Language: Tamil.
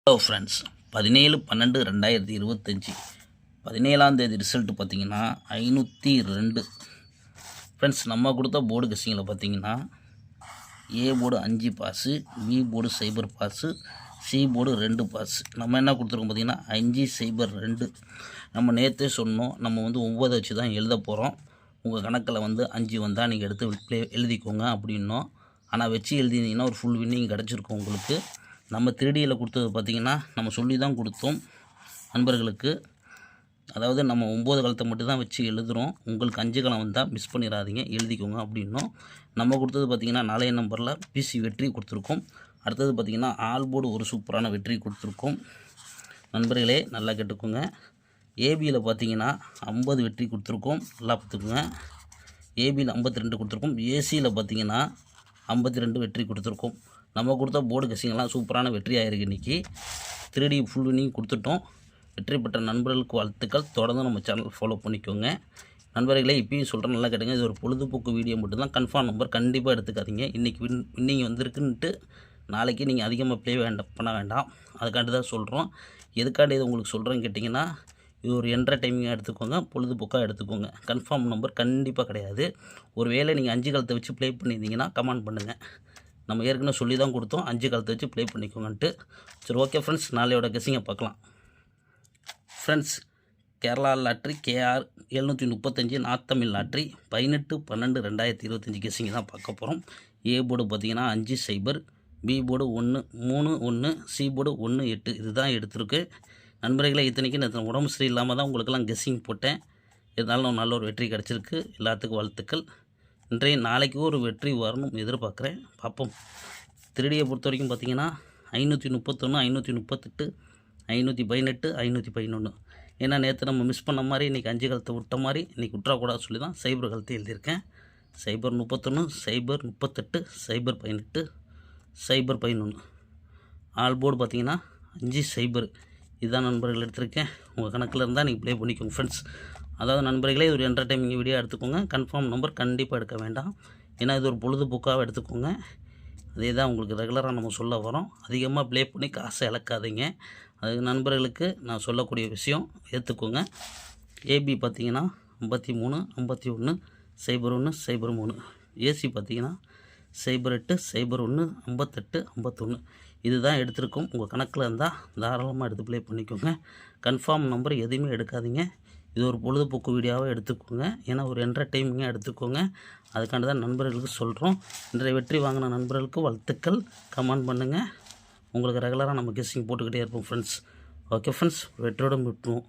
ஹலோ ஃப்ரெண்ட்ஸ், 17/12/2025 17ஆம் தேதி ரிசல்ட்டு பார்த்தீங்கன்னா 502. ஃப்ரெண்ட்ஸ், நம்ம கொடுத்த போர்டு கெஸ்ஸிங்கில் பார்த்தீங்கன்னா A board 5 pass, B board 0 pass, C board 2 pass. நம்ம என்ன கொடுத்துருக்கோம் பார்த்தீங்கன்னா 5-0-2. நம்ம நேற்றே சொன்னோம், நம்ம 9 வச்சு தான் எழுத போகிறோம். உங்கள் கணக்கில் 5 வந்தால் நீங்கள் எடுத்து எழுதிக்கோங்க அப்படின்னோம். ஆனால் வச்சு எழுதினீங்கன்னா ஒரு ஃபுல் வின்னிங் கிடச்சிருக்கும் உங்களுக்கு. நம்ம 3Dயில் கொடுத்தது பார்த்திங்கன்னா நம்ம சொல்லி தான் கொடுத்தோம் நண்பர்களுக்கு. அதாவது நம்ம 9 காலத்தை மட்டும் தான் வச்சு எழுதுகிறோம். உங்களுக்கு 5 காலம் வந்தால் மிஸ் பண்ணிடாதீங்க, எழுதிக்கோங்க அப்படின்னோம். நம்ம கொடுத்தது பார்த்திங்கன்னா 4 நம்பரில் பிசி வெற்றி கொடுத்துருக்கோம். அடுத்தது பார்த்திங்கன்னா ஆல் போர்டு ஒரு சூப்பரான வெற்றி கொடுத்துருக்கோம். நண்பர்களே நல்லா கேட்டுக்கோங்க. ஏபியில் பார்த்திங்கன்னா 50 வெற்றி கொடுத்துருக்கோம். நல்லா பார்த்துக்குங்க. ஏபியில் 52 கொடுத்துருக்கோம். ஏசியில் பார்த்திங்கன்னா 52 வெற்றி கொடுத்துருக்கோம். நம்ம கொடுத்த போர்டு கெஸ்ஸிங்கெல்லாம் சூப்பரான வெற்றி ஆகிருக்கு. இன்றைக்கி 3D ஃபுல் வினிங் கொடுத்துட்டோம். வெற்றி பெற்ற நண்பர்களுக்கு வாழ்த்துக்கள். தொடர்ந்து நம்ம சேனல் ஃபாலோ பண்ணிக்கோங்க. நண்பர்களே, இப்பயும் சொல்கிறேன், நல்லா கேட்டுங்க. இது ஒரு பொழுதுபோக்கு வீடியோ மட்டும்தான். கன்ஃபார்ம் நம்பர் கண்டிப்பாக எடுத்துக்காதீங்க. இன்றைக்கி வின்னிங் வந்திருக்குன்ட்டு நாளைக்கு நீங்கள் அதிகமாக ப்ளே பண்ண வேண்டாம். அதுக்காண்டி தான் சொல்கிறோம். எதுக்காண்டி இது உங்களுக்கு சொல்கிறேன்னு கேட்டிங்கன்னா, இது ஒரு என்டர்டைமிங்காக எடுத்துக்கோங்க, பொழுதுபோக்காக எடுத்துக்கோங்க. கன்ஃபார்ம் நம்பர் கண்டிப்பாக கிடையாது. ஒரு வேளை நீங்கள் 5 காலத்தை வச்சு ப்ளே பண்ணியிருந்தீங்கன்னா கமெண்ட் பண்ணுங்கள். நம்ம ஏற்கனவே சொல்லி தான் கொடுத்தோம் 5 காலத்தை வச்சு ப்ளே பண்ணிக்கோங்கன்ட்டு. சரி, ஓகே ஃப்ரெண்ட்ஸ், நாளையோட கெஸ்ஸிங்கை பார்க்கலாம். Friends, Kerala lottery KR 735, north Tamil lottery 18/12/2025 guessing தான் பார்க்க போகிறோம். ஏ போர்டு பார்த்திங்கன்னா 5-0, பி போர்டு 1-3-1, சி போர்டு 1-8. இதுதான் எடுத்திருக்கு. நண்பர்களே, இத்தனைக்கு நான் உடம்பு சரியில்லாமல் தான் உங்களுக்கெல்லாம் கெஸ்ஸிங் போட்டேன். இருந்தாலும் நல்ல ஒரு வெற்றி கிடச்சிருக்கு. எல்லாத்துக்கும் வாழ்த்துக்கள். நாளைக்கு ஒரு வெற்றி வரணும் எதிர்பார்க்குறேன். பார்ப்போம். 3Dயை பொறுத்த வரைக்கும் பார்த்திங்கன்னா 531, 538, 518, 511. ஏன்னா நேற்று நம்ம மிஸ் பண்ண மாதிரி இன்றைக்கி 5 காலத்தை விட்ட மாதிரி இன்றைக்கி விட்றக்கூடாது சொல்லி தான் 0 காலத்தை எழுதியிருக்கேன். 031, 038, 018, 011. ஆல் போர்டு பார்த்திங்கன்னா 5-0. இதுதான் நண்பர்கள் எடுத்திருக்கேன். உங்கள் கணக்கில் இருந்தால் நீங்கள் ப்ளே பண்ணிக்கோங்க ஃப்ரெண்ட்ஸ். அதாவது நண்பர்களே, இது ஒரு என்டர்டைமிங் வீடியோ எடுத்துக்கோங்க. கன்ஃபார்ம் நம்பர் கண்டிப்பாக எடுக்க வேண்டாம். ஏன்னா இது ஒரு பொழுதுபோக்காக எடுத்துக்கோங்க. அதே தான் உங்களுக்கு ரெகுலராக நம்ம சொல்ல வரோம். அதிகமாக ப்ளே பண்ணி காசை இழக்காதீங்க. அது நண்பர்களுக்கு நான் சொல்லக்கூடிய விஷயம் ஏற்றுக்கோங்க. ஏபி பார்த்திங்கன்னா 53, 51, 01, 03. ஏசி பார்த்திங்கன்னா 08, 01, 58, 51. இதுதான் எடுத்திருக்கோம். உங்கள் கணக்கில் இருந்தால் தாராளமாக எடுத்து ப்ளே பண்ணிக்கோங்க. கன்ஃபார்ம் நம்பர் எதுவுமே எடுக்காதீங்க. இது ஒரு பொழுதுபோக்கு வீடியோவாக எடுத்துக்கோங்க. ஏன்னா ஒரு என்டர்டைமிங்காக எடுத்துக்கோங்க. அதுக்காண்டி தான் நண்பர்களுக்கு சொல்கிறோம். இன்றைய வெற்றி வாங்கின நண்பர்களுக்கு வாழ்த்துக்கள். கமெண்ட் பண்ணுங்கள். உங்களுக்கு ரெகுலராக நம்ம கெஸ்ஸிங் போட்டுக்கிட்டே இருப்போம் ஃப்ரெண்ட்ஸ். ஓகே ஃப்ரெண்ட்ஸ், வெற்றியோடு விட்டுருவோம்.